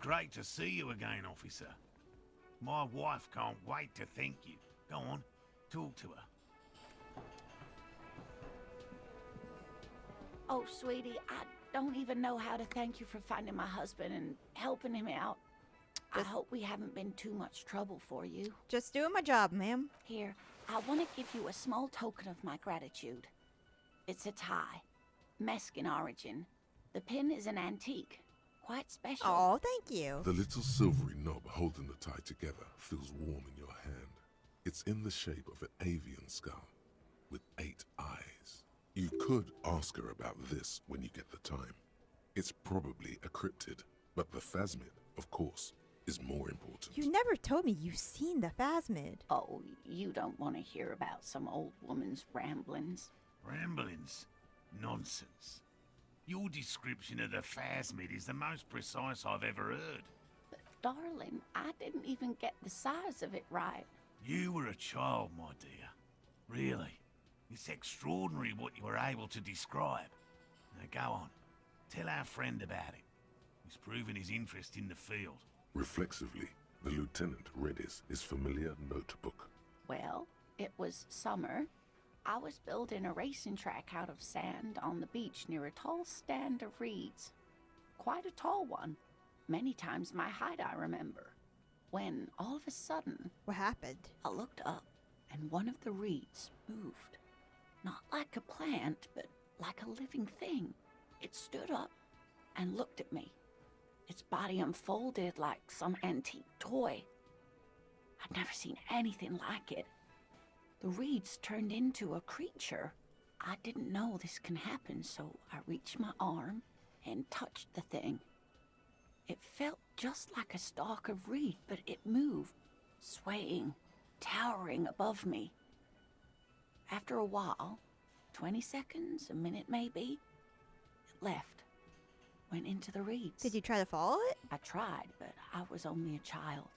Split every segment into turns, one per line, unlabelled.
great to see you again, officer. My wife can't wait to thank you. Go on, talk to her.
Oh, sweetie, I don't even know how to thank you for finding my husband and helping him out. I hope we haven't been too much trouble for you.
Just doing my job, ma'am.
Here, I want to give you a small token of my gratitude. It's a tie, Meskin origin. The pin is an antique, quite special.
Oh, thank you.
The little silvery knob holding the tie together feels warm in your hand. It's in the shape of an avian skull with 8 eyes. You could ask her about this when you get the time. It's probably a cryptid, but the phasmid, of course, is more important.
You never told me you've seen the phasmid.
Oh, you don't want to hear about some old woman's ramblings.
Ramblings? Nonsense. Your description of the phasmid is the most precise I've ever heard.
But darling, I didn't even get the size of it right.
You were a child, my dear. Really. It's extraordinary what you were able to describe. Now go on. Tell our friend about it. He's proven his interest in the field.
Reflexively, the lieutenant read his familiar notebook.
Well, it was summer. I was building a racing track out of sand on the beach near a tall stand of reeds. Quite a tall one. Many times my height, I remember. When, all of a sudden,
What happened?
I looked up, and one of the reeds moved. Not like a plant, but like a living thing. It stood up and looked at me. Its body unfolded like some antique toy. I'd never seen anything like it. The reeds turned into a creature. I didn't know this can happen, so I reached my arm and touched the thing. It felt just like a stalk of reed, but it moved, swaying, towering above me. After a while, 20 seconds, a minute maybe, it left, went into the reeds.
Did you try to follow it?
I tried, but I was only a child.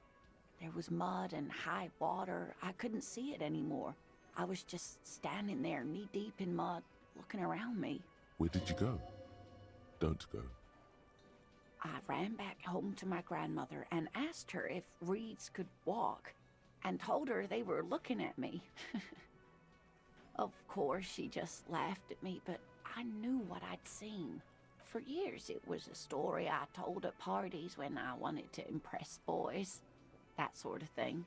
There was mud and high water. I couldn't see it anymore. I was just standing there, knee-deep in mud, looking around me.
Where did you go? Don't go.
I ran back home to my grandmother and asked her if reeds could walk, and told her they were looking at me. Of course, she just laughed at me, but I knew what I'd seen. For years, it was a story I told at parties when I wanted to impress boys. That sort of thing.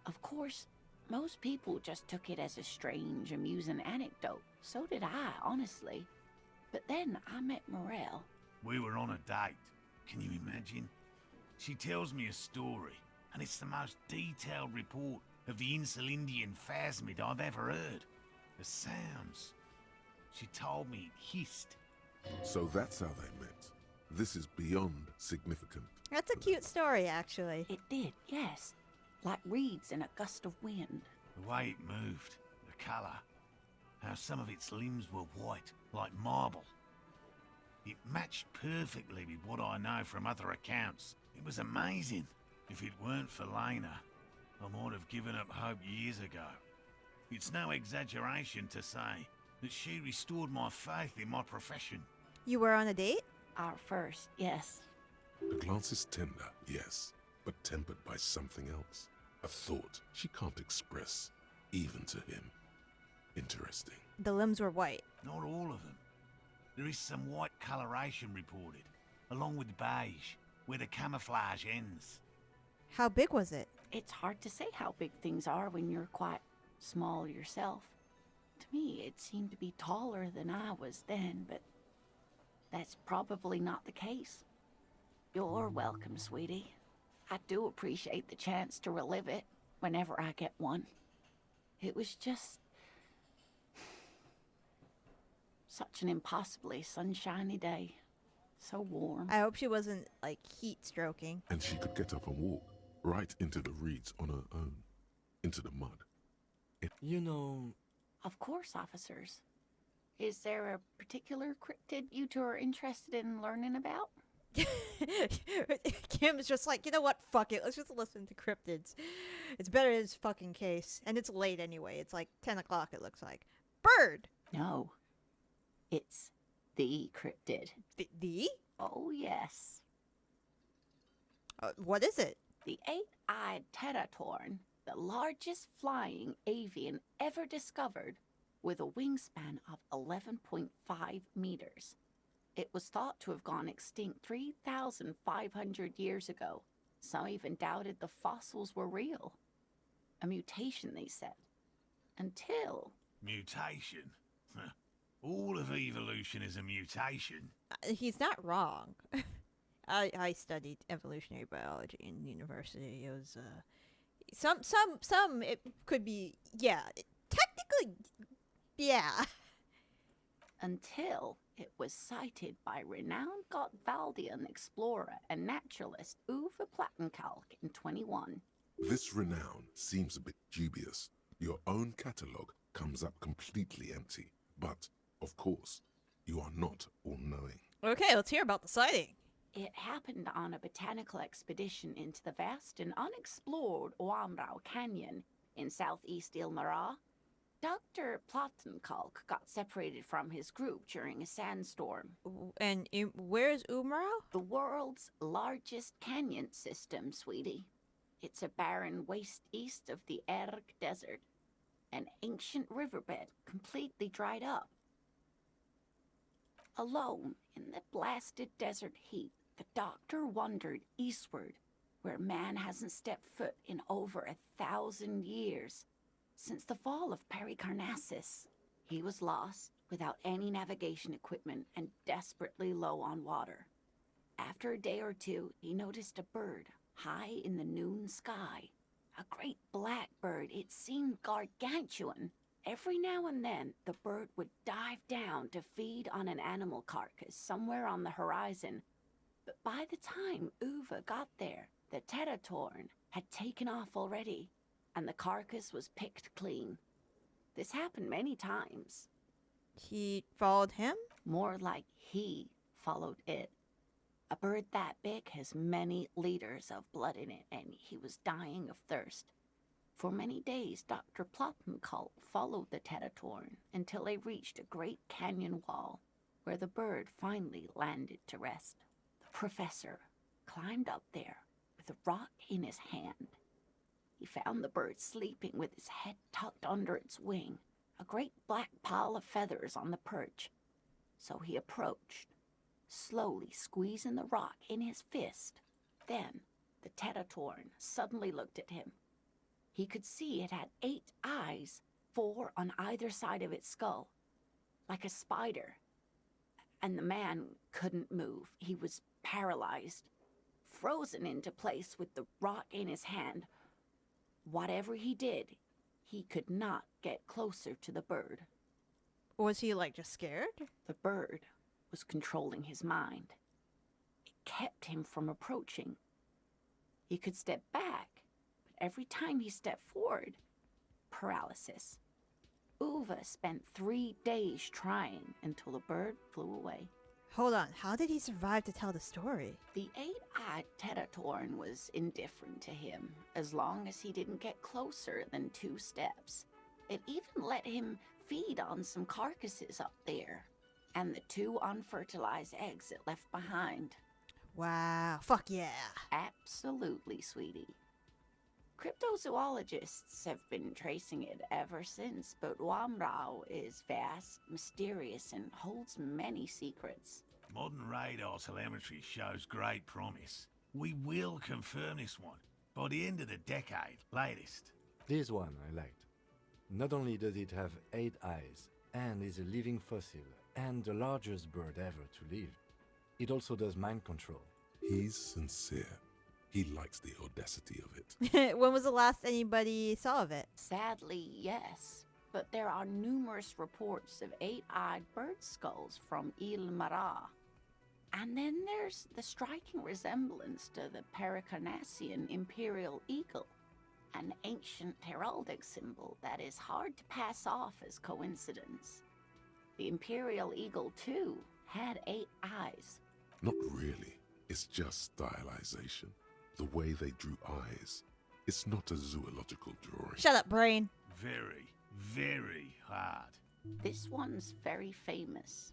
Of course, most people just took it as a strange, amusing anecdote. So did I, honestly. But then I met Morel.
We were on a date. Can you imagine? She tells me a story, and it's the most detailed report of the Insulindian phasmid I've ever heard. The sounds. She told me it hissed.
So that's how they met. This is beyond significant.
That's a cute story, actually.
It did, yes. Like reeds in a gust of wind.
The way it moved, the colour, how some of its limbs were white, like marble. It matched perfectly with what I know from other accounts. It was amazing. If it weren't for Lena, I might have given up hope years ago. It's no exaggeration to say that she restored my faith in my profession.
You were on a date?
Our first, yes.
The glance is tender, yes, but tempered by something else. A thought she can't express, even to him. Interesting.
The limbs were white.
Not all of them. There is some white coloration reported, along with beige, where the camouflage ends.
How big was it?
It's hard to say how big things are when you're quite small yourself. To me, it seemed to be taller than I was then, but that's probably not the case. You're welcome, sweetie. I do appreciate the chance to relive it whenever I get one. It was just such an impossibly sunshiny day. So warm.
I hope she wasn't, like, heat stroking.
And she could get up and walk right into the reeds on her own, into the mud.
You know,
Of course, officers. Is there a particular cryptid you two are interested in learning about?
Kim's just like, you know what? Fuck it. Let's just listen to cryptids. It's better in his fucking case. And it's late anyway. It's like 10 o'clock, it looks like. Bird!
No. It's the cryptid.
The?
Oh, yes.
What is it?
The eight-eyed teratorn, the largest flying avian ever discovered, with a wingspan of 11.5 meters. It was thought to have gone extinct 3,500 years ago. Some even doubted the fossils were real. A mutation, they said. Until...
Mutation? Huh. All of evolution is a mutation.
He's not wrong. I studied evolutionary biology in university. It was some it could be, yeah, technically, yeah.
Until it was cited by renowned Gottwaldian explorer and naturalist Uwe Plattenkalk in 21.
This renown seems a bit dubious. Your own catalogue comes up completely empty. But, of course, you are not all-knowing.
Okay, let's hear about the sighting.
It happened on a botanical expedition into the vast and unexplored Oamrau Canyon in southeast Ilmara. Dr. Plattenkalk got separated from his group during a sandstorm.
And where's Umrau?
The world's largest canyon system, sweetie. It's a barren waste east of the Erg Desert, an ancient riverbed completely dried up. Alone in the blasted desert heat, the doctor wandered eastward, where man hasn't stepped foot in over 1,000 years. Since the fall of Pericarnassus, he was lost, without any navigation equipment and desperately low on water. After a day or two, he noticed a bird high in the noon sky. A great black bird. It seemed gargantuan. Every now and then, the bird would dive down to feed on an animal carcass somewhere on the horizon. But by the time Uwe got there, the teratorn had taken off already, and the carcass was picked clean. This happened many times.
He followed him?
More like he followed it. A bird that big has many liters of blood in it, and he was dying of thirst. For many days, Dr. Ploppenkalk followed the teratorn until they reached a great canyon wall, where the bird finally landed to rest. The professor climbed up there with a rock in his hand. He found the bird sleeping with his head tucked under its wing, a great black pile of feathers on the perch. So he approached, slowly squeezing the rock in his fist. Then the teratorn suddenly looked at him. He could see it had 8 eyes, 4 on either side of its skull, like a spider. And the man couldn't move. He was paralyzed, frozen into place with the rock in his hand. Whatever he did, he could not get closer to the bird.
Was he, like, just scared?
The bird was controlling his mind. It kept him from approaching. He could step back, but every time he stepped forward, paralysis. Uwe spent 3 days trying until the bird flew away.
Hold on, how did he survive to tell the story?
The 8-eyed teratorn was indifferent to him, as long as he didn't get closer than 2 steps. It even let him feed on some carcasses up there, and the 2 unfertilized eggs it left behind.
Wow, fuck yeah.
Absolutely, sweetie. Cryptozoologists have been tracing it ever since, but Wamrau is vast, mysterious, and holds many secrets.
Modern radar telemetry shows great promise. We will confirm this one by the end of the decade, latest.
This one I liked. Not only does it have 8 eyes, and is a living fossil, and the largest bird ever to live, it also does mind control.
He's sincere. He likes the audacity of it.
When was the last anybody saw of it?
Sadly, yes. But there are numerous reports of 8-eyed bird skulls from Ilmara. And then there's the striking resemblance to the Pericarnassian imperial eagle, an ancient heraldic symbol that is hard to pass off as coincidence. The imperial eagle, too, had 8 eyes.
Not really. It's just stylization. The way they drew eyes. It's not a zoological drawing.
Shut up, brain.
Very, very hard.
This one's very famous.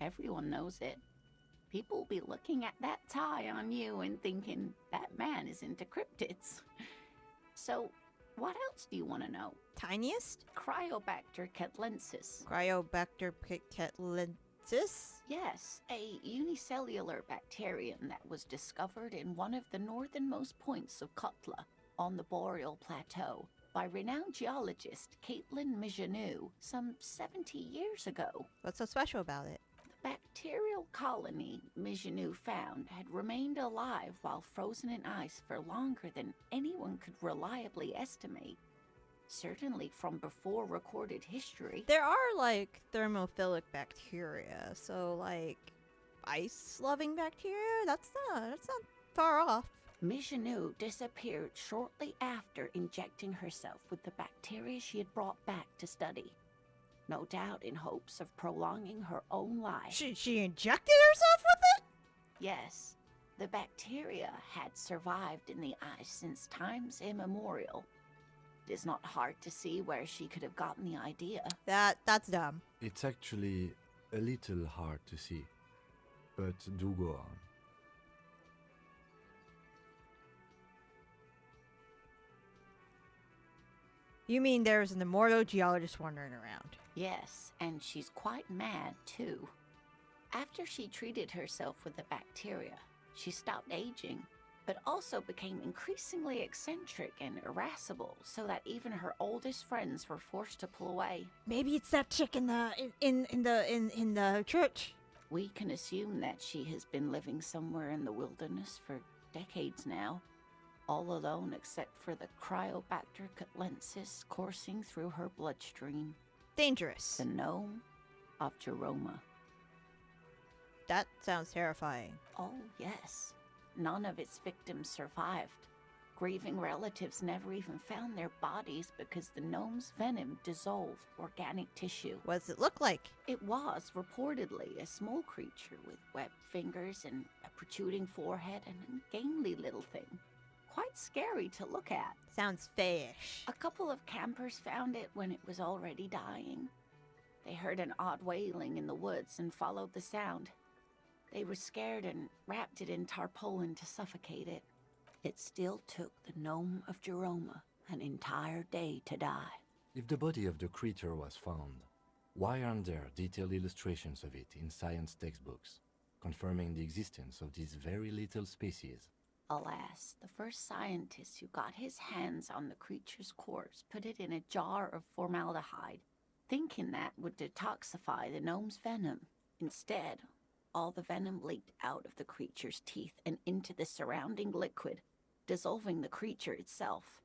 Everyone knows it. People will be looking at that tie on you and thinking that man is into cryptids. So, what else do you want to know?
Tiniest?
Cryobacter catlensis.
Cryobacter catlensis?
Yes, a unicellular bacterium that was discovered in one of the northernmost points of Kotla on the Boreal Plateau by renowned geologist Caitlin Mijanou some 70 years ago.
What's so special about it?
The bacterial colony Mijanou found had remained alive while frozen in ice for longer than anyone could reliably estimate. Certainly from before recorded history.
There are, like, thermophilic bacteria, so, like, ice-loving bacteria? That's not far off.
Mijanou disappeared shortly after injecting herself with the bacteria she had brought back to study. No doubt in hopes of prolonging her own life.
She injected herself with it?
Yes, the bacteria had survived in the ice since times immemorial. It is not hard to see where she could have gotten the idea.
That's dumb.
It's actually a little hard to see, but do go on.
You mean there's an immortal geologist wandering around?
Yes, and she's quite mad, too. After she treated herself with the bacteria, she stopped aging, but also became increasingly eccentric and irascible, so that even her oldest friends were forced to pull away.
Maybe it's that chick in the church.
We can assume that she has been living somewhere in the wilderness for decades now, all alone except for the Cryobacter catlensis coursing through her bloodstream.
Dangerous.
The gnome of Jeroma.
That sounds terrifying.
Oh, yes. None of its victims survived. Grieving relatives never even found their bodies because the gnome's venom dissolved organic tissue.
What does it look like?
It was, reportedly, a small creature with webbed fingers and a protruding forehead and a gangly little thing. Quite scary to look at.
Sounds fayish.
A couple of campers found it when it was already dying. They heard an odd wailing in the woods and followed the sound. They were scared and wrapped it in tarpaulin to suffocate it. It still took the gnome of Jeroma an entire day to die.
If the body of the creature was found, why aren't there detailed illustrations of it in science textbooks, confirming the existence of this very little species?
Alas, the first scientist who got his hands on the creature's corpse put it in a jar of formaldehyde, thinking that would detoxify the gnome's venom. Instead, all the venom leaked out of the creature's teeth and into the surrounding liquid, dissolving the creature itself.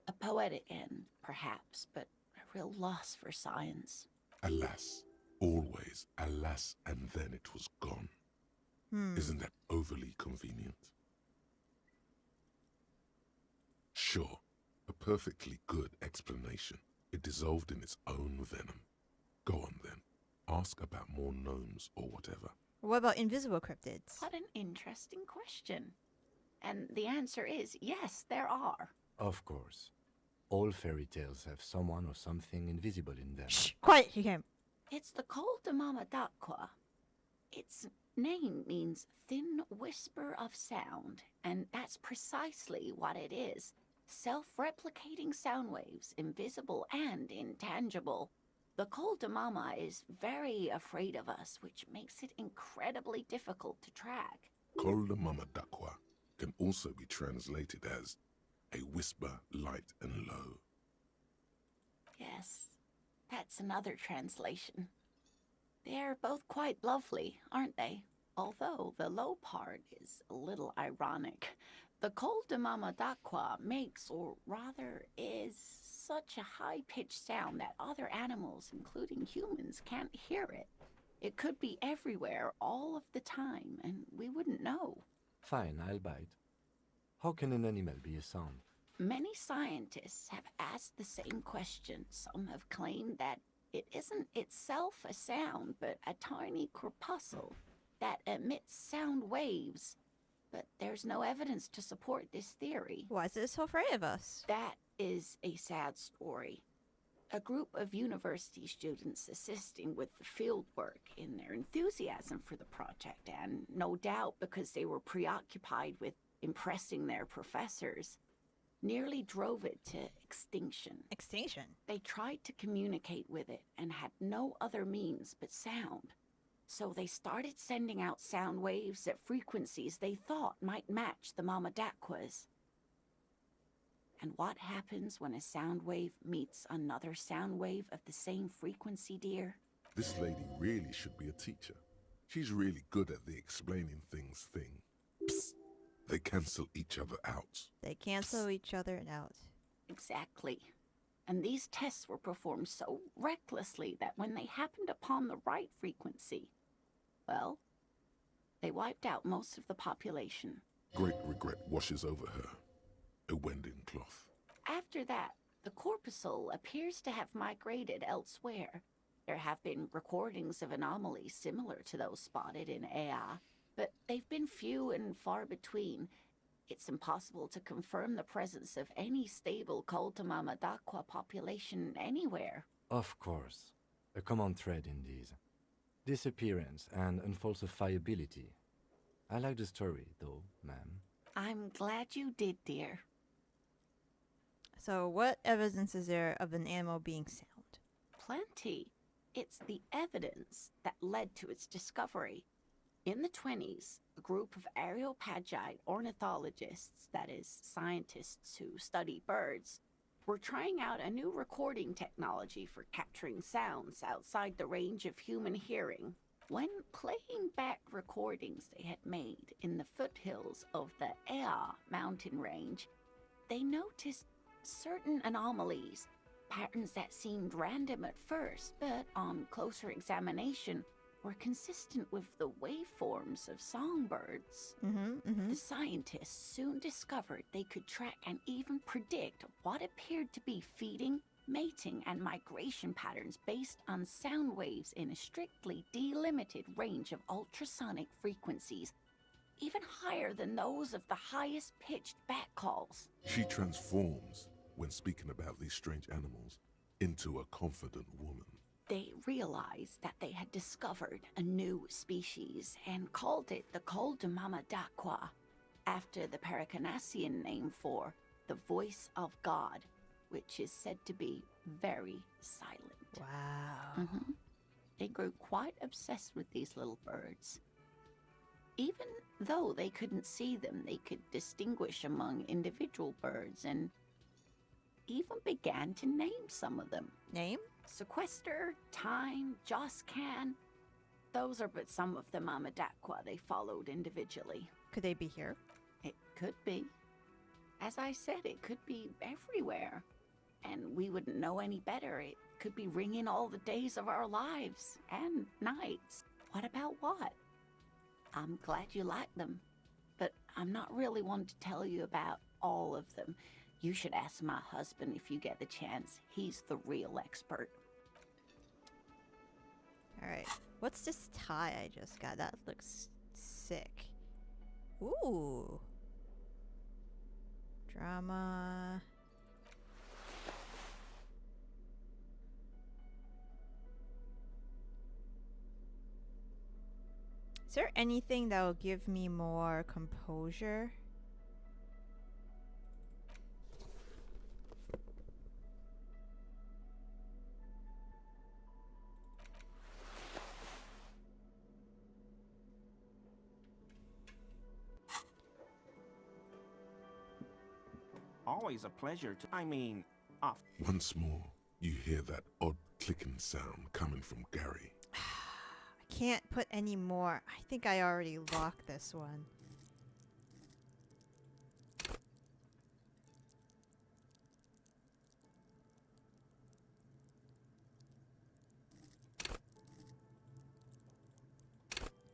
A poetic end, perhaps, but a real loss for science.
Alas, always alas, and then it was gone. Isn't that overly convenient? Sure, a perfectly good explanation. It dissolved in its own venom. Go on then. Ask about more gnomes or whatever.
What about invisible cryptids?
What an interesting question. And the answer is yes, there are.
Of course. All fairy tales have someone or something invisible in them.
Shh! Quiet, you can.
It's the Col de Mamadakwa. Its name means thin whisper of sound, and that's precisely what it is. Self-replicating sound waves, invisible and intangible. The Col de Mama is very afraid of us, which makes it incredibly difficult to track.
Col de Mamadakwa can also be translated as a whisper light and low.
Yes, that's another translation. They're both quite lovely, aren't they? Although the low part is a little ironic. The Col de Mamadakwa makes, or rather is, such a high-pitched sound that other animals, including humans, can't hear it. It could be everywhere all of the time, and we wouldn't know.
Fine, I'll bite. How can an animal be a sound?
Many scientists have asked the same question. Some have claimed that it isn't itself a sound, but a tiny corpuscle that emits sound waves. But there's no evidence to support this theory.
Why is it so afraid of us?
That is a sad story. A group of university students assisting with the field work in their enthusiasm for the project, and no doubt because they were preoccupied with impressing their professors, nearly drove it to extinction.
Extinction.
They tried to communicate with it and had no other means but sound. So they started sending out sound waves at frequencies they thought might match the Mamadakwas. And what happens when a sound wave meets another sound wave of the same frequency, dear?
This lady really should be a teacher. She's really good at the explaining things thing. Psst. They cancel each other out.
They cancel each other out.
Exactly. And these tests were performed so recklessly that when they happened upon the right frequency, well, they wiped out most of the population.
Great regret washes over her. A wending cloth.
After that, the corpuscle appears to have migrated elsewhere. There have been recordings of anomalies similar to those spotted in Ea, but they've been few and far between. It's impossible to confirm the presence of any stable Koltamamadakwa population anywhere.
Of course. A common thread in these. Disappearance and unfalsifiability. I like the story, though, ma'am.
I'm glad you did, dear.
So what evidence is there of an animal being sound?
Plenty. It's the evidence that led to its discovery. In the 20s, a group of Areopagite ornithologists, that is, scientists who study birds, were trying out a new recording technology for capturing sounds outside the range of human hearing. When playing back recordings they had made in the foothills of the Ea mountain range, they noticed certain anomalies, patterns that seemed random at first, but on closer examination were consistent with the waveforms of songbirds. The scientists soon discovered they could track and even predict what appeared to be feeding, mating, and migration patterns based on sound waves in a strictly delimited range of ultrasonic frequencies, even higher than those of the highest pitched bat calls.
She transforms, when speaking about these strange animals, into a confident woman.
They realized that they had discovered a new species and called it the Koltamamadakwa, after the Paracanassian name for the voice of God, which is said to be very silent.
Wow.
They grew quite obsessed with these little birds. Even though they couldn't see them, they could distinguish among individual birds and even began to name some of them.
Name?
Sequester, Time, Joscan. Those are but some of the Mamadakwa they followed individually.
Could they be here?
It could be. As I said, it could be everywhere. And we wouldn't know any better. It could be ringing all the days of our lives and nights. What about what? I'm glad you like them, but I'm not really one to tell you about all of them. You should ask my husband if you get the chance. He's the real expert.
Alright. What's this tie I just got? That looks sick. Ooh. Drama. Is there anything that will give me more composure?
Always a pleasure to,
Once more, you hear that odd clicking sound coming from Gary.
I can't put any more. I think I already locked this one.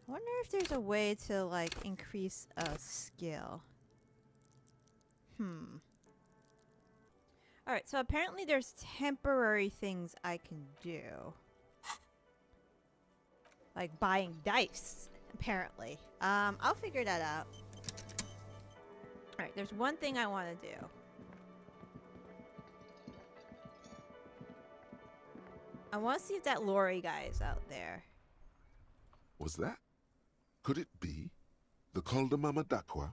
I wonder if there's a way to, like, increase a skill. Alright, so apparently there's temporary things I can do. Like buying dice, apparently. I'll figure that out. Alright, there's one thing I want to do. I want to see if that Lori guy is out there.
Was that? Could it be? The Calder Mama Dakwa?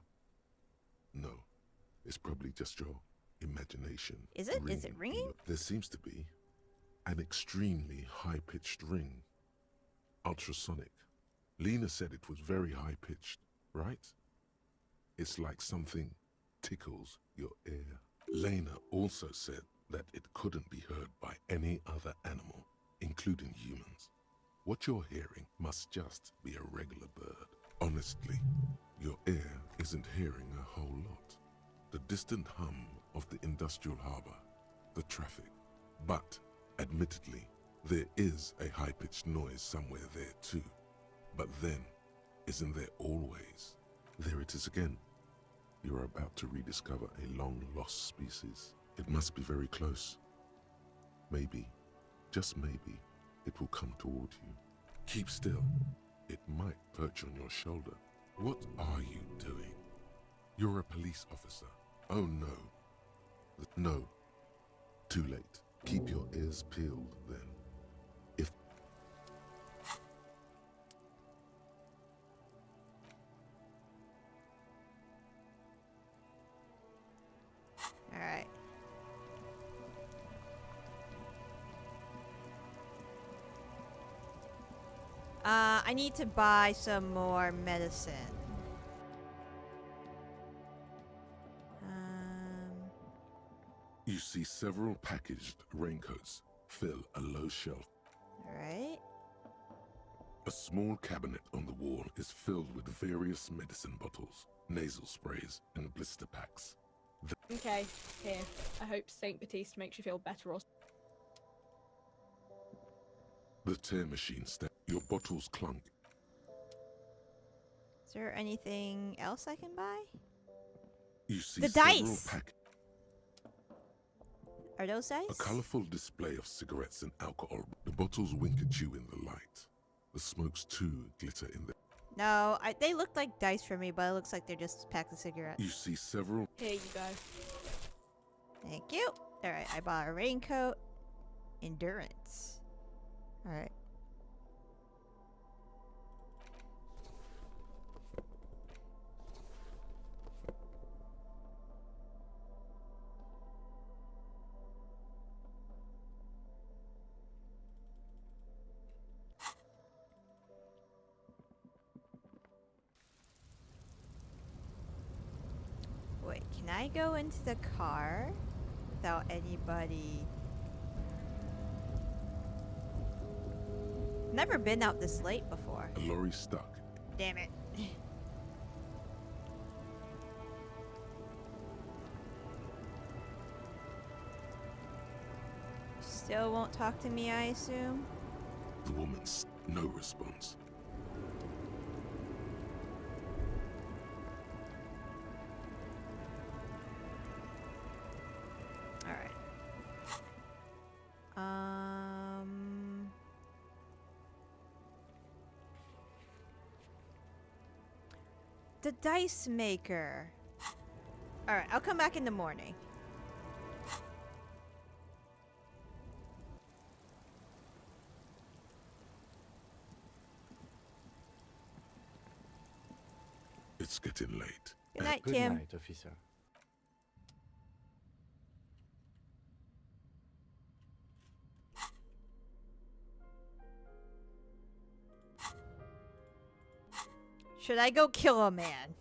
No. It's probably just your imagination.
Is it? Is it
in
ringing?
There seems to be an extremely high-pitched ring. Ultrasonic. Lena said it was very high-pitched, right? It's like something tickles your ear. Lena also said that it couldn't be heard by any other animal, including humans. What you're hearing must just be a regular bird. Honestly, your ear isn't hearing a whole lot. The distant hum of the industrial harbor, the traffic. But, admittedly, there is a high-pitched noise somewhere there too. But then, isn't there always? There it is again. You're about to rediscover a long-lost species. It must be very close. Maybe, just maybe, it will come toward you. Keep still. It might perch on your shoulder. What are you doing? You're a police officer. Oh no. No. Too late. Keep your ears peeled then. If...
Alright. I need to buy some more medicine.
You see several packaged raincoats fill a low shelf.
Alright.
A small cabinet on the wall is filled with various medicine bottles, nasal sprays, and blister packs.
Okay, here. I hope Saint Baptiste makes you feel better or...
The tear machine your bottles clunk.
Is there anything else I can buy?
You see
The
several
dice! Are those dice?
A colorful display of cigarettes and alcohol. The bottles wink at you in the light. The smokes too glitter in the...
No, they look like dice for me, but it looks like they're just packs of cigarettes.
You see several...
Here you go.
Thank you. Alright, I bought a raincoat. Endurance. Alright. Wait, can I go into the car without anybody? Never been out this late before.
A lorry stuck.
Damn it. Still won't talk to me, I assume?
The woman's no response.
Alright. The dice maker. Alright, I'll come back in the morning.
It's getting late.
Good night,
Good
Kim.
night, officer.
Should I go kill a man?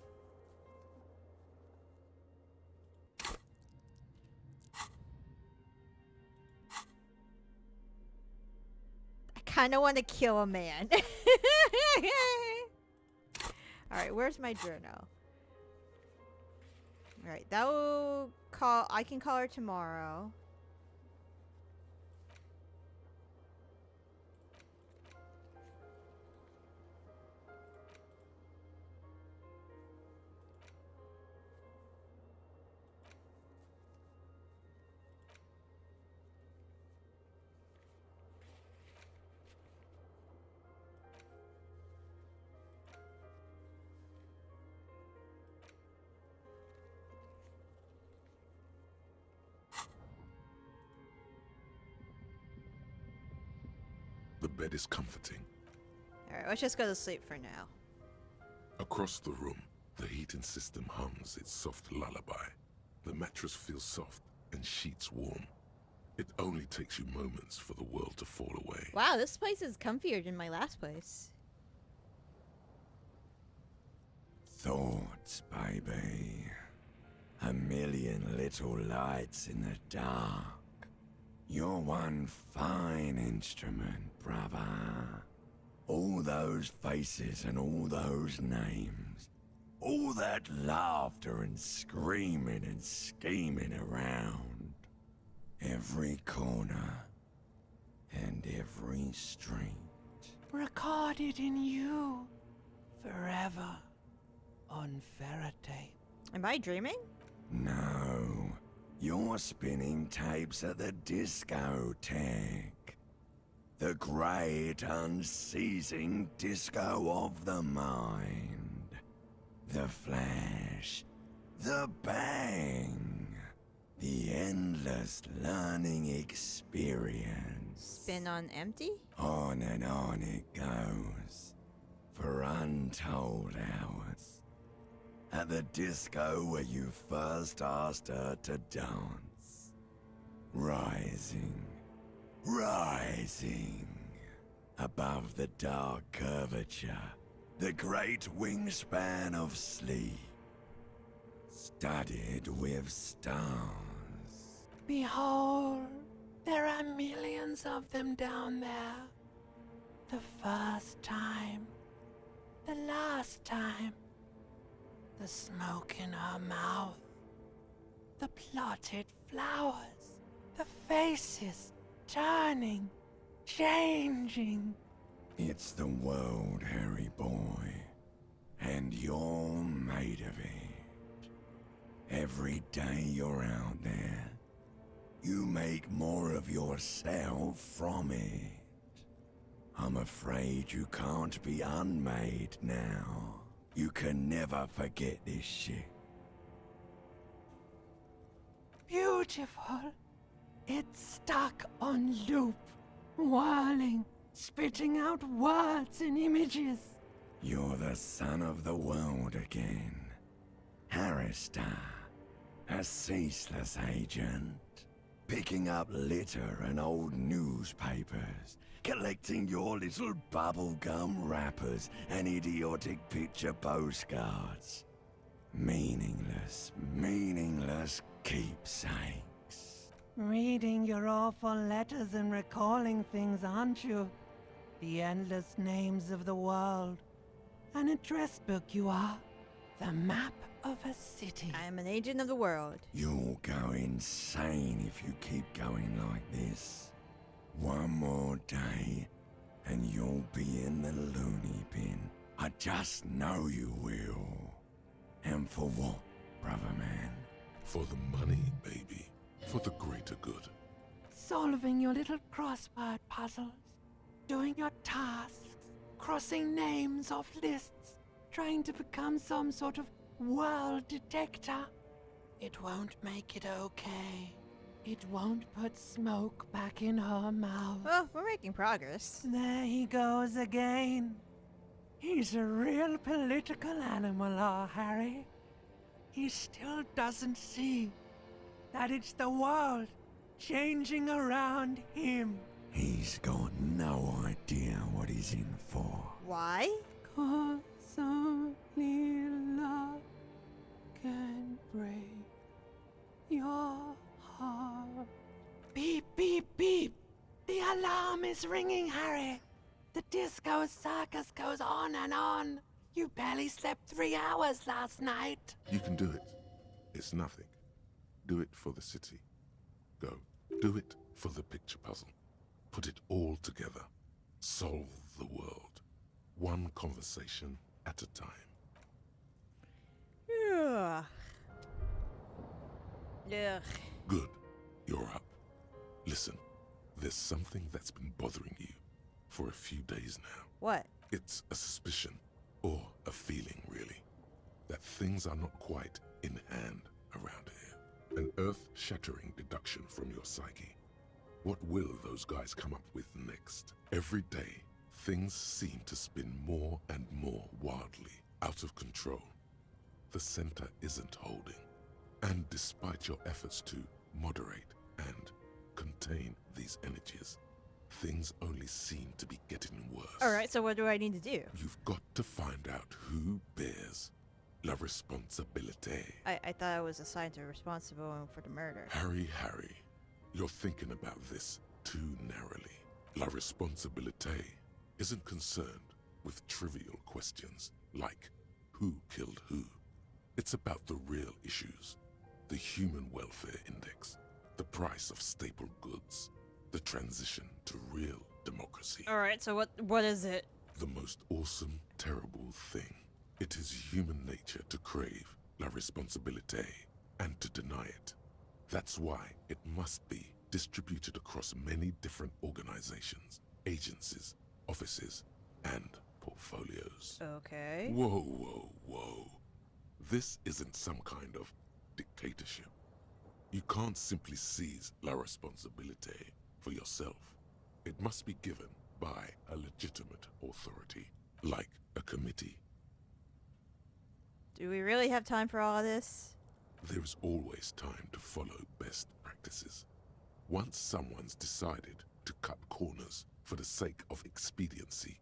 I kind of want to kill a man. Alright, where's my journal? Alright, that will call. I can call her tomorrow.
bed is comforting.
Alright, let's just go to sleep for now.
Across the room, the heating system hums its soft lullaby. The mattress feels soft and sheets warm. It only takes you moments for the world to fall away.
Wow, this place is comfier than my last place.
Thoughts, baby. A million little lights in the dark. You're one fine instrument, brother. All those faces and all those names. All that laughter and screaming and scheming around. Every corner and every street.
Recorded in you forever on ferrotape.
Am I dreaming?
No, you're spinning tapes at the discotheque. The great unceasing disco of the mind. The flash, the bang, the endless learning experience.
Spin on empty?
On and on it goes, for untold hours. At the disco where you first asked her to dance. Rising, rising, above the dark curvature, the great wingspan of sleep, studded with stars.
Behold, there are millions of them down there. The first time, the last time. The smoke in her mouth, the plotted flowers, the faces turning, changing.
It's the world, Harry boy, and you're made of it. Every day you're out there, you make more of yourself from it. I'm afraid you can't be unmade now. You can never forget this shit.
Beautiful. It's stuck on loop, whirling, spitting out words and images.
You're the son of the world again. Harrister, a ceaseless agent. Picking up litter and old newspapers. Collecting your little bubblegum wrappers and idiotic picture postcards. Meaningless, meaningless keepsakes.
Reading your awful letters and recalling things, aren't you? The endless names of the world. An address book you are. The map of a city.
I am an agent of the world.
You'll go insane if you keep going like this. One more day, and you'll be in the loony bin. I just know you will. And for what, brother man?
For the money, baby. For the greater good.
Solving your little crossword puzzles. Doing your tasks. Crossing names off lists. Trying to become some sort of world detector. It won't make it okay. It won't put smoke back in her mouth.
Well, we're making progress.
There he goes again. He's a real political animal, our Harry. He still doesn't see that it's the world changing around him.
He's got no idea what he's in for.
Why?
'Cause only love can break your heart. Beep, beep, beep. The alarm is ringing, Harry. The disco circus goes on and on. You barely slept 3 hours last night.
You can do it. It's nothing. Do it for the city. Go. Do it for the picture puzzle. Put it all together. Solve the world. One conversation at a time.
Ugh. Ugh.
Good. You're up. Listen, there's something that's been bothering you for a few days now.
What?
It's a suspicion, or a feeling really, that things are not quite in hand around here. An earth-shattering deduction from your psyche. What will those guys come up with next? Every day, things seem to spin more and more wildly, out of control. The center isn't holding. And despite your efforts to moderate and contain these energies, things only seem to be getting worse.
Alright, so what do I need to do?
You've got to find out who bears la responsabilité.
I thought I was assigned to responsible for the murder.
Harry, you're thinking about this too narrowly. La responsabilité isn't concerned with trivial questions like who killed who. It's about the real issues. The human welfare index, the price of staple goods, the transition to real democracy.
Alright, so what is it?
The most awesome, terrible thing. It is human nature to crave la responsabilité and to deny it. That's why it must be distributed across many different organizations, agencies, offices, and portfolios.
Okay.
Whoa. This isn't some kind of dictatorship. You can't simply seize la responsabilité for yourself. It must be given by a legitimate authority, like a committee.
Do we really have time for all of this?
There is always time to follow best practices. Once someone's decided to cut corners for the sake of expediency,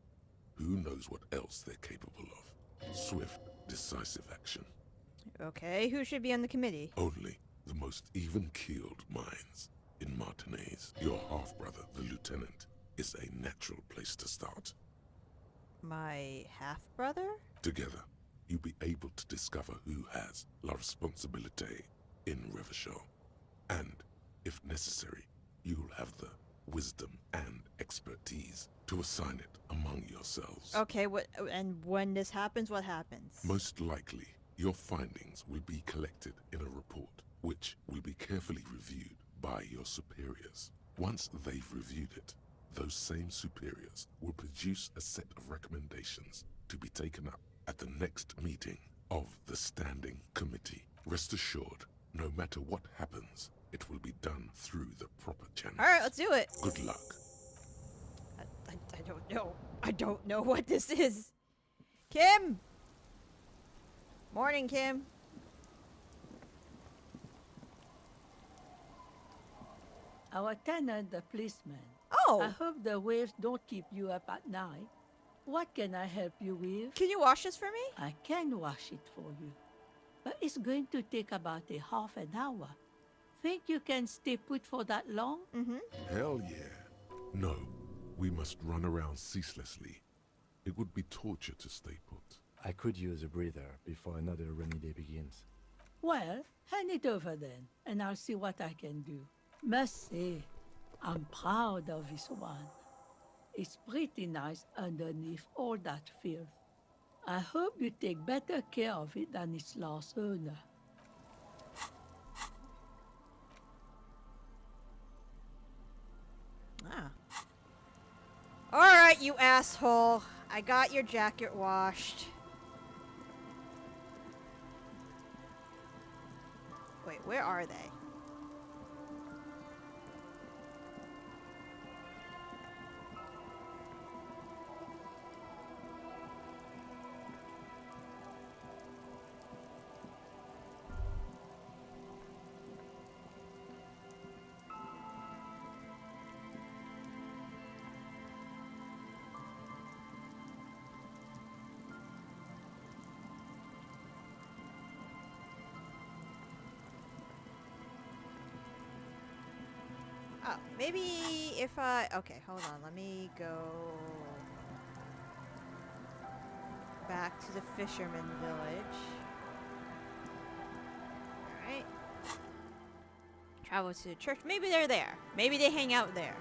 who knows what else they're capable of? Swift, decisive action.
Okay, who should be on the committee?
Only the most even-keeled minds. In Martinez, your half-brother, the lieutenant, is a natural place to start.
My half-brother?
Together, you'll be able to discover who has la responsabilité in Revachol. And, if necessary, you'll have the wisdom and expertise to assign it among yourselves.
Okay, and when this happens, what happens?
Most likely, your findings will be collected in a report, which will be carefully reviewed by your superiors. Once they've reviewed it, those same superiors will produce a set of recommendations to be taken up at the next meeting of the Standing Committee. Rest assured, no matter what happens, it will be done through the proper channels.
Alright, let's do it.
Good luck.
I don't know. I don't know what this is. Kim! Morning, Kim.
Our tenant, the policeman.
Oh!
I hope the waves don't keep you up at night. What can I help you with?
Can you wash this for me?
I can wash it for you. But it's going to take about a half an hour. Think you can stay put for that long?
Mm-hmm.
Hell yeah. No, we must run around ceaselessly. It would be torture to stay put.
I could use a breather before another rainy day begins.
Well, hand it over then, and I'll see what I can do. Must say, I'm proud of this one. It's pretty nice underneath all that filth. I hope you take better care of it than its last owner.
Ah. Alright, you asshole. I got your jacket washed. Wait, where are they? Oh, maybe if I... Okay, hold on. Let me go back to the fisherman village. Alright. Travel to the church. Maybe they're there. Maybe they hang out there.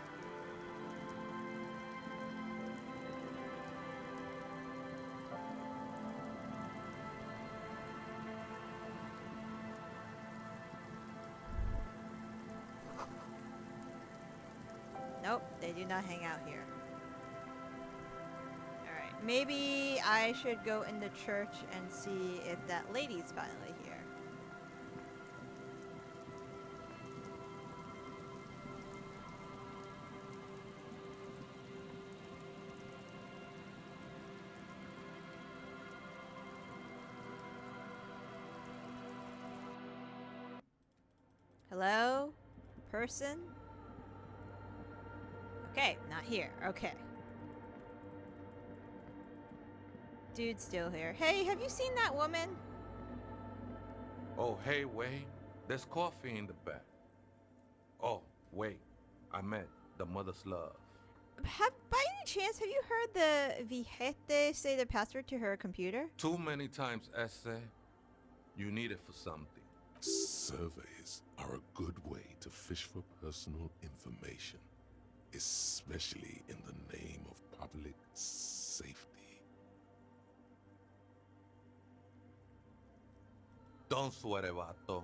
Nope, they do not hang out here. Alright, maybe I should go in the church and see if that lady's finally here. person. Okay, not here. Okay. Dude's still here. Hey, have you seen that woman?
Oh, hey, Wade. There's coffee in the back. Oh, wait. I meant the mother's love.
By any chance, have you heard the Viejete say the password to her computer?
Too many times, Ese. You need it for something.
Surveys are a good way to fish for personal information, especially in the name of public safety.
Don't sweat it, vato.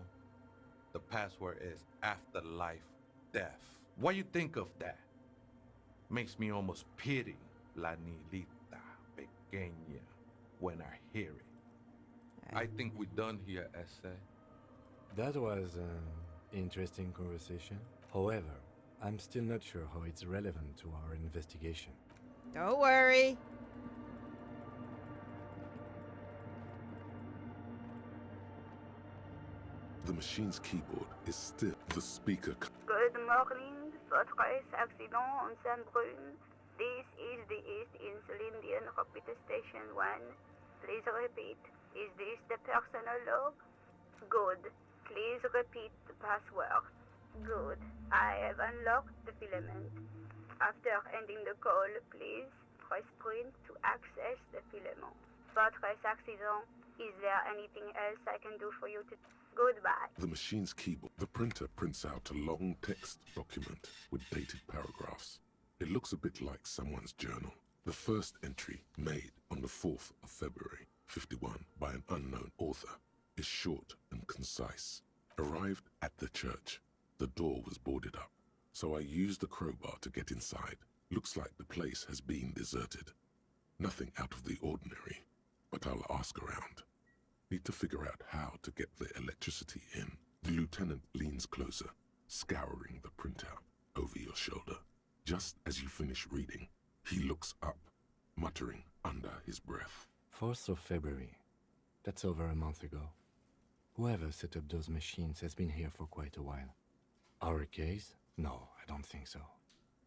The password is afterlife death. What you think of that? Makes me almost pity La Nilita Pequeña when I hear it. I think we're done here, Ese.
That was an interesting conversation. However, I'm still not sure how it's relevant to our investigation.
Don't worry.
The machine's keyboard is still the speaker.
Good morning, Fortress Accident on Saint-Brune. This is the East Insulindian Repeater Station 1. Please repeat. Is this the personal log? Good. Please repeat the password. Good. I have unlocked the filament. After ending the call, please press print to access the filament. Fortress Accident, is there anything else I can do for you to... Goodbye.
The machine's keyboard. The printer prints out a long text document with dated paragraphs. It looks a bit like someone's journal. The first entry, made on the 4th of February, 51, by an unknown author, is short and concise. Arrived at the church. The door was boarded up, so I used the crowbar to get inside. Looks like the place has been deserted. Nothing out of the ordinary, but I'll ask around. Need to figure out how to get the electricity in. The lieutenant leans closer, scouring the printout over your shoulder. Just as you finish reading, he looks up, muttering under his breath.
4th of February. That's over a month ago. Whoever set up those machines has been here for quite a while. Our case? No, I don't think so.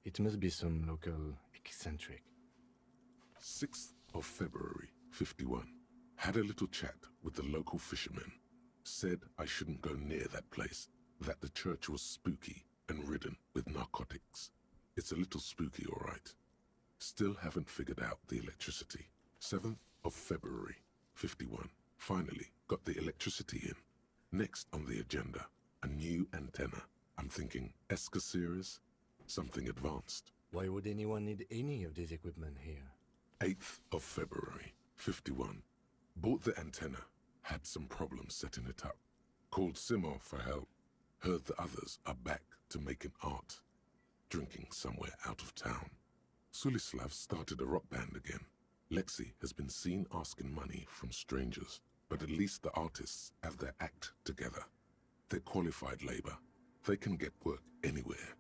It must be some local eccentric.
6th of February, 51. Had a little chat with the local fishermen. Said I shouldn't go near that place, that the church was spooky and ridden with narcotics. It's a little spooky, all right. Still haven't figured out the electricity. 7th of February, 51. Finally got the electricity in. Next on the agenda, a new antenna. I'm thinking Esca series, something advanced.
Why would anyone need any of this equipment here?
8th of February, 51. Bought the antenna, had some problems setting it up. Called Simon for help. Heard the others are back to making art. Drinking somewhere out of town. Sulislav started a rock band again. Lexi has been seen asking money from strangers, but at least the artists have their act together. They're qualified labor. They can get work anywhere.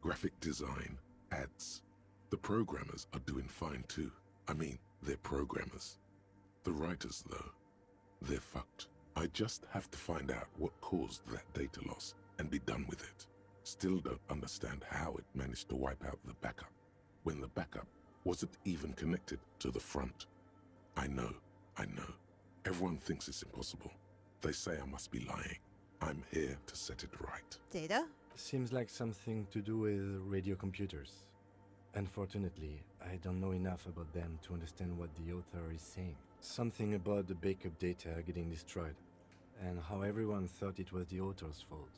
Graphic design, ads. The programmers are doing fine too. I mean, they're programmers. The writers, though, they're fucked. I just have to find out what caused that data loss and be done with it. Still don't understand how it managed to wipe out the backup, when the backup wasn't even connected to the front. I know. Everyone thinks it's impossible. They say I must be lying. I'm here to set it right.
Data?
Seems like something to do with radio computers. Unfortunately, I don't know enough about them to understand what the author is saying. Something about the backup data getting destroyed, and how everyone thought it was the author's fault.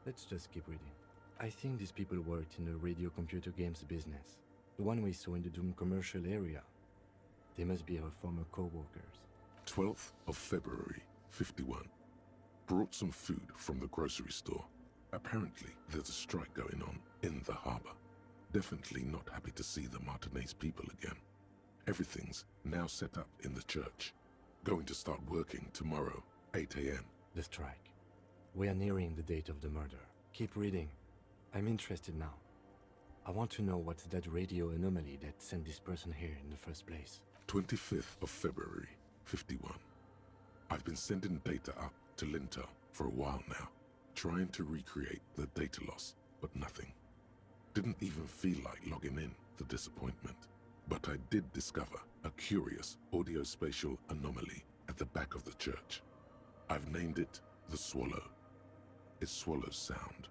Let's just keep reading. I think these people worked in the radio computer games business, the one we saw in the Doom commercial area. They must be our former co-workers.
12th of February, 51. Brought some food from the grocery store. Apparently, there's a strike going on in the harbor. Definitely not happy to see the Martinez people again. Everything's now set up in the church. Going to start working tomorrow, 8 a.m.
The strike. We are nearing the date of the murder. Keep reading. I'm interested now. I want to know what's that radio anomaly that sent this person here in the first place.
25th of February, 51. I've been sending data up to Lintel for a while now, trying to recreate the data loss, but nothing. Didn't even feel like logging in, the disappointment. But I did discover a curious audio-spatial anomaly at the back of the church. I've named it the Swallow. It swallows sound.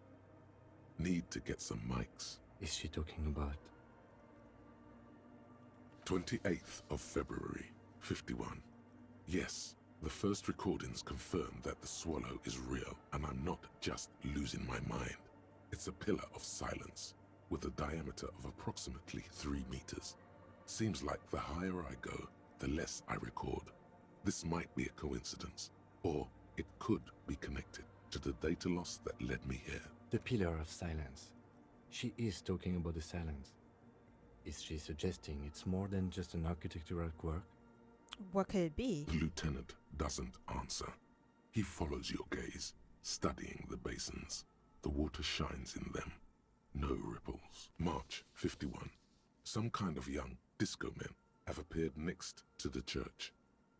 Need to get some mics.
Is she talking about?
28th of February, 51. Yes, the first recordings confirm that the Swallow is real, and I'm not just losing my mind. It's a pillar of silence, with a diameter of approximately 3 meters. Seems like the higher I go, the less I record. This might be a coincidence, or it could be connected to the data loss that led me here.
The pillar of silence. She is talking about the silence. Is she suggesting it's more than just an architectural quirk?
What could it be?
The lieutenant doesn't answer. He follows your gaze, studying the basins. The water shines in them. No ripples. March 51. Some kind of young disco men have appeared next to the church.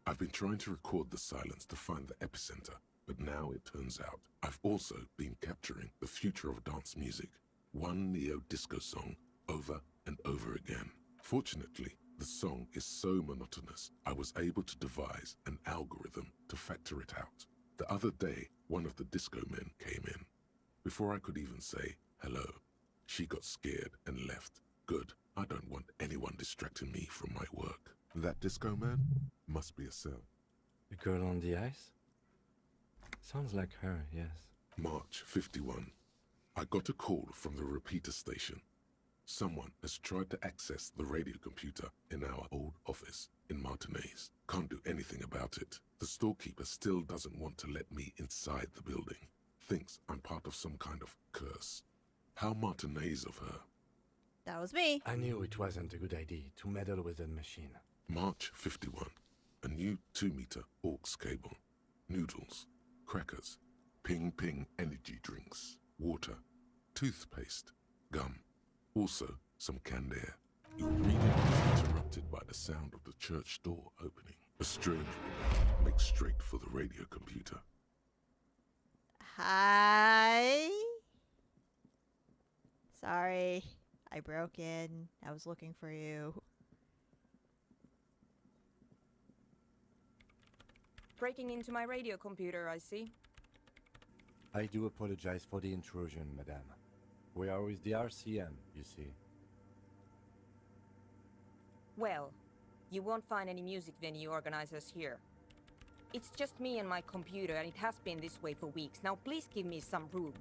I've been trying to record the silence to find the epicenter, but now it turns out I've also been capturing the future of dance music, one neo-disco song over and over again. Fortunately, the song is so monotonous, I was able to devise an algorithm to factor it out. The other day, one of the disco men came in. Before I could even say hello, she got scared and left. Good, I don't want anyone distracting me from my work. That disco man must be a cell.
The girl on the ice? Sounds like her, yes.
March 51. I got a call from the repeater station. Someone has tried to access the radio computer in our old office in Martinez. Can't do anything about it. The storekeeper still doesn't want to let me inside the building. Thinks I'm part of some kind of curse. How Martinez of her.
That was me.
I knew it wasn't a good idea to meddle with that machine.
March 51. A new 2-meter aux cable. Noodles. Crackers. Ping energy drinks. Water. Toothpaste. Gum. Also, some canned air. Your reading is interrupted by the sound of the church door opening. A strange woman makes straight for the radio computer.
Hi. Sorry, I broke in. I was looking for you.
Breaking into my radio computer, I see.
I do apologize for the intrusion, madame. We are with the RCM, you see.
Well, you won't find any music venue organizers here. It's just me and my computer, and it has been this way for weeks. Now please give me some room.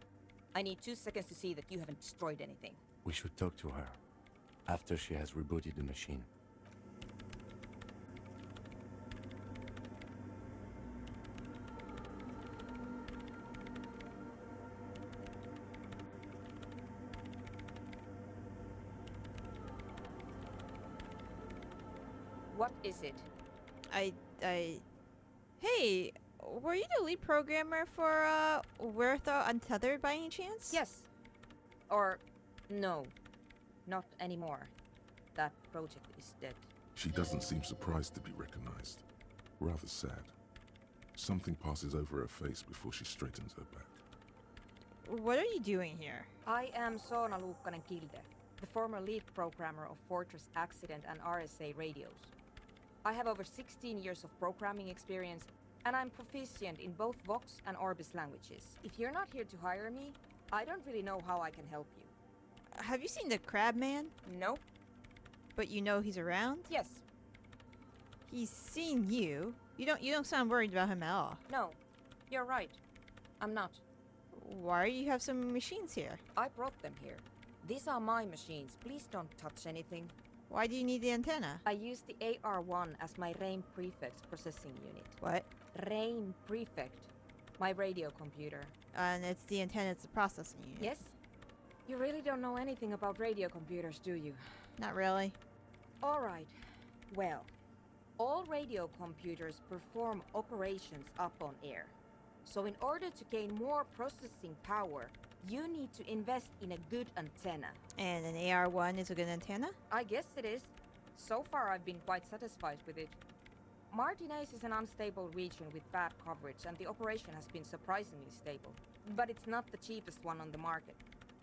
I need 2 seconds to see that you haven't destroyed anything.
We should talk to her after she has rebooted the machine.
What is it?
Hey, were you the lead programmer for, Werther Untethered by any chance?
Yes. Or, no. Not anymore. That project is dead.
She doesn't seem surprised to be recognized. Rather sad. Something passes over her face before she straightens her back.
What are you doing here?
I am Soona Luukkanen-Kilde, the former lead programmer of Fortress Accident and RSA radios. I have over 16 years of programming experience, and I'm proficient in both Vox and Orbis languages. If you're not here to hire me, I don't really know how I can help you.
Have you seen the Crab Man?
Nope.
But you know he's around?
Yes.
He's seen you. You don't sound worried about him at all.
No, you're right. I'm not.
Why do you have some machines here?
I brought them here. These are my machines. Please don't touch anything.
Why do you need the antenna?
I use the AR1 as my RAIN prefect processing unit.
What?
RAIN prefect. My radio computer.
And it's the antenna, it's the processing unit.
Yes? You really don't know anything about radio computers, do you?
Not really.
All right. Well, all radio computers perform operations up on air. So in order to gain more processing power, you need to invest in a good antenna.
And an AR1 is a good antenna?
I guess it is. So far I've been quite satisfied with it. Martinez is an unstable region with bad coverage, and the operation has been surprisingly stable. But it's not the cheapest one on the market.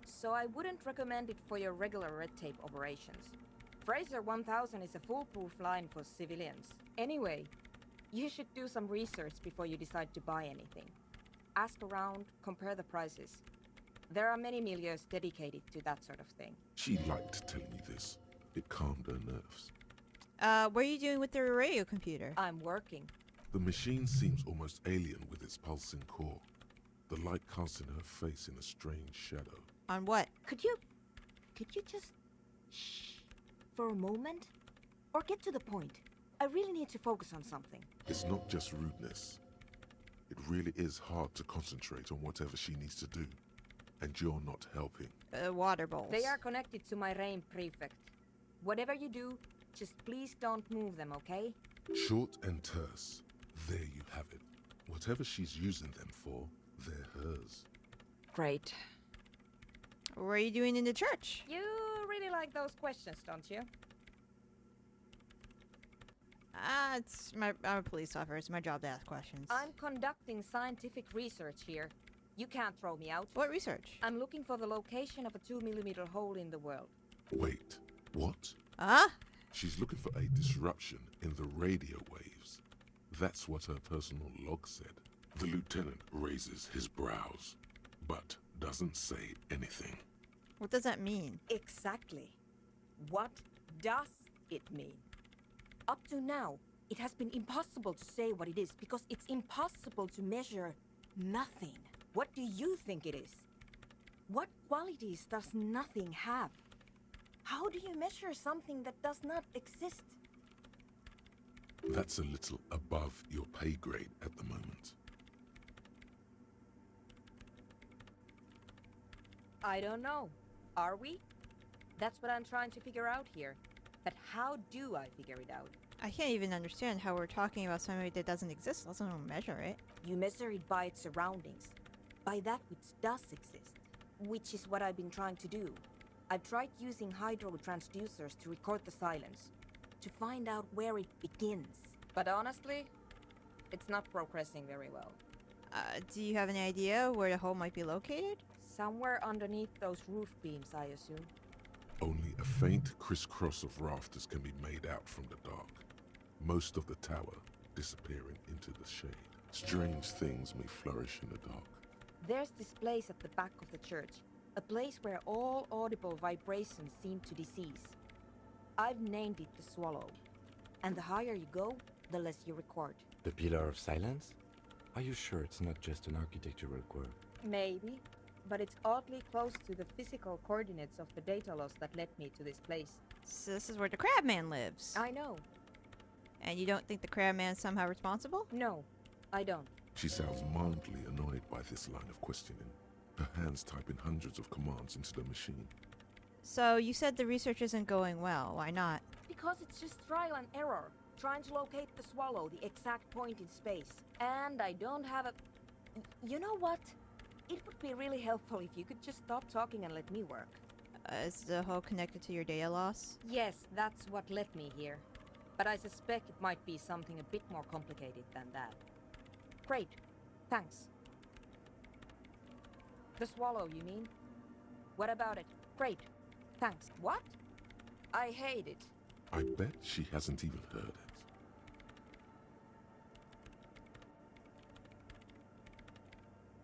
so I wouldn't recommend it for your regular red tape operations. Fraser 1000 is a foolproof line for civilians. Anyway, you should do some research before you decide to buy anything. Ask around, compare the prices. There are many milieus dedicated to that sort of thing.
She liked telling you this. It calmed her nerves.
What are you doing with the radio computer?
I'm working.
The machine seems almost alien with its pulsing core. The light casts in her face in a strange shadow.
On what?
Could you just shh for a moment? Or get to the point. I really need to focus on something.
It's not just rudeness. It really is hard to concentrate on whatever she needs to do. And you're not helping.
Water bowls.
They are connected to my reign prefect. Whatever you do, just please don't move them, okay?
Short and terse. There you have it. Whatever she's using them for, they're hers.
Great.
What are you doing in the church?
You really like those questions, don't you?
I'm a police officer. It's my job to ask questions.
I'm conducting scientific research here. You can't throw me out.
What research?
I'm looking for the location of a 2mm hole in the world.
Wait, what?
Huh?
She's looking for a disruption in the radio waves. That's what her personal log said. The lieutenant raises his brows, but doesn't say anything.
What does that mean?
Exactly. What does it mean? Up to now, it has been impossible to say what it is because it's impossible to measure nothing. What do you think it is? What qualities does nothing have? How do you measure something that does not exist?
That's a little above your pay grade at the moment.
I don't know. Are we? That's what I'm trying to figure out here. But how do I figure it out?
I can't even understand how we're talking about something that doesn't exist. Let's not measure it.
You measure it by its surroundings. By that which does exist. Which is what I've been trying to do. I've tried using hydro transducers to record the silence. To find out where it begins. But honestly, it's not progressing very well.
Do you have any idea where the hole might be located?
Somewhere underneath those roof beams, I assume.
Only a faint crisscross of rafters can be made out from the dark. Most of the tower disappearing into the shade. Strange things may flourish in the dark.
There's this place at the back of the church. A place where all audible vibrations seem to decease. I've named it the Swallow. And the higher you go, the less you record.
The Pillar of Silence? Are you sure it's not just an architectural quirk?
Maybe. But it's oddly close to the physical coordinates of the data loss that led me to this place.
So this is where the Crabman lives.
I know.
And you don't think the Crabman's somehow responsible?
No, I don't.
She sounds mildly annoyed by this line of questioning. Her hands typing hundreds of commands into the machine.
So you said the research isn't going well. Why not?
Because it's just trial and error. Trying to locate the Swallow, the exact point in space. And I don't have a... You know what? It would be really helpful if you could just stop talking and let me work.
Is the hole connected to your data loss?
Yes, that's what led me here. But I suspect it might be something a bit more complicated than that. Great. Thanks. The Swallow, you mean? What about it? Great. Thanks. What? I hate it.
I bet she hasn't even heard it.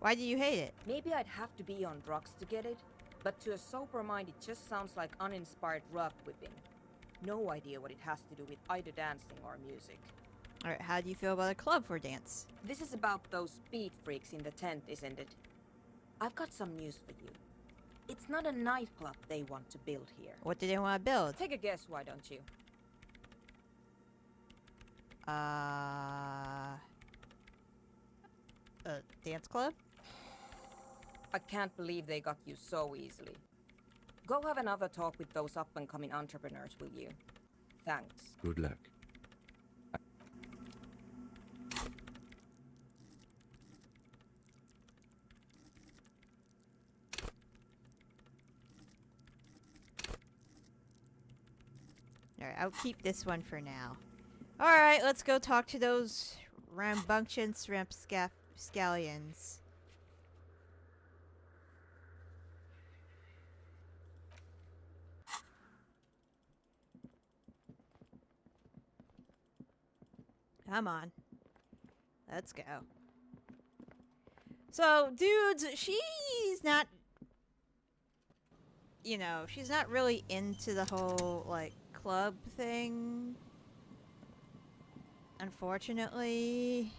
Why do you hate it?
Maybe I'd have to be on drugs to get it, but to a sober mind it just sounds like uninspired rug whipping. No idea what it has to do with either dancing or music.
Alright, how do you feel about a club for dance?
This is about those speed freaks in the tent, isn't it? I've got some news for you. It's not a nightclub they want to build here.
What do they want to build?
Take a guess, why don't you?
A dance club?
I can't believe they got you so easily. Go have another talk with those up-and-coming entrepreneurs, will you? Thanks.
Good luck.
Alright, I'll keep this one for now. Alright, let's go talk to those rambunctious scallions. Come on. Let's go. So, dudes, she's not... You know, she's not really into the whole, like, club thing. Unfortunately.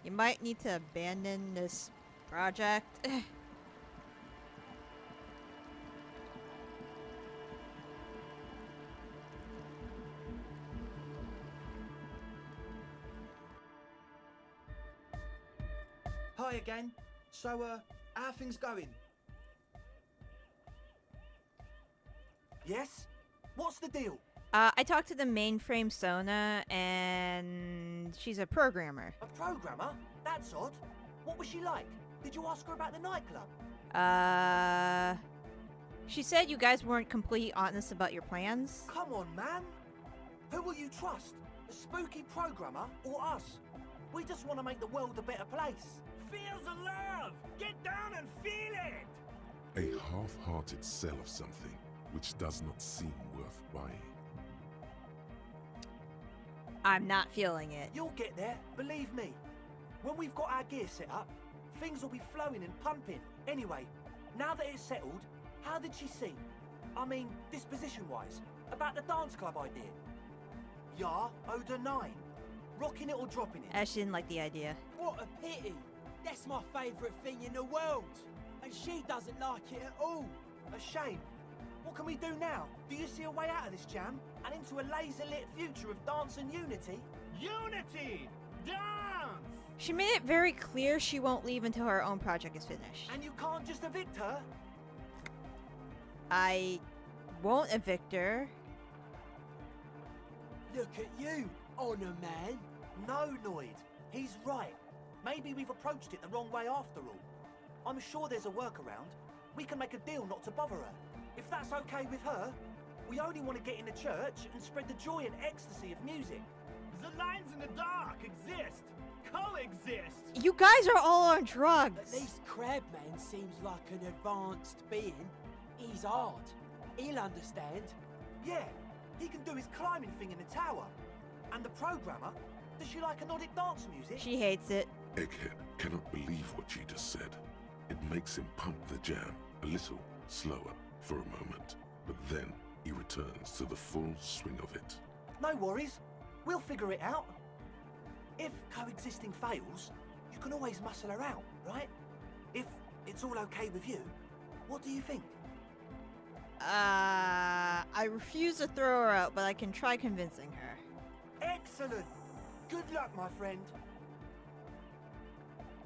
You might need to abandon this project.
Hi again. So, how are things going? Yes? What's the deal?
I talked to the mainframe Sona, and she's a programmer.
A programmer? That's odd. What was she like? Did you ask her about the nightclub?
She said you guys weren't completely honest about your plans.
Come on, man. Who will you trust? The spooky programmer or us? We just want to make the world a better place.
Feel the love! Get down and feel it!
A half-hearted sell of something which does not seem worth buying.
I'm not feeling it.
You'll get there, believe me. When we've got our gear set up, things will be flowing and pumping. Anyway, now that it's settled, how did she seem? I mean, disposition-wise, about the dance club idea. Yeah, owed her 9. Rocking it or dropping it?
Ash didn't like the idea.
What a pity. That's my favourite thing in the world. And she doesn't like it at all.
A shame. What can we do now? Do you see a way out of this jam? And into a laser-lit future of dance and unity?
Unity! Dance!
She made it very clear she won't leave until her own project is finished.
And you can't just evict her?
I won't evict her.
Look at you, Honor Man.
No, Noid. He's right. Maybe we've approached it the wrong way after all. I'm sure there's a workaround. We can make a deal not to bother her. If that's okay with her, we only want to get in the church and spread the joy and ecstasy of music.
The lines in the dark exist. Coexist.
You guys are all on drugs.
At least Crabman seems like an advanced being. He's hard. He'll understand.
Yeah, he can do his climbing thing in the tower. And the programmer, does she like Nordic dance music?
She hates it.
Egghead cannot believe what she just said. It makes him pump the jam a little slower for a moment, but then he returns to the full swing of it.
No worries. We'll figure it out. If coexisting fails, you can always muscle her out, right? If it's all okay with you, what do you think?
I refuse to throw her out, but I can try convincing her.
Excellent! Good luck, my friend.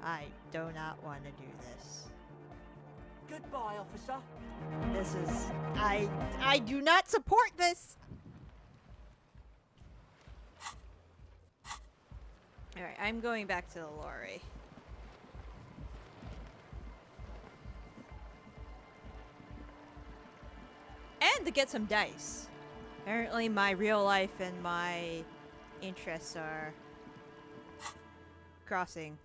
I do not want to do this.
Goodbye, officer.
This is... I do not support this! Alright, I'm going back to the lorry. And to get some dice. Apparently my real life and my interests are crossing.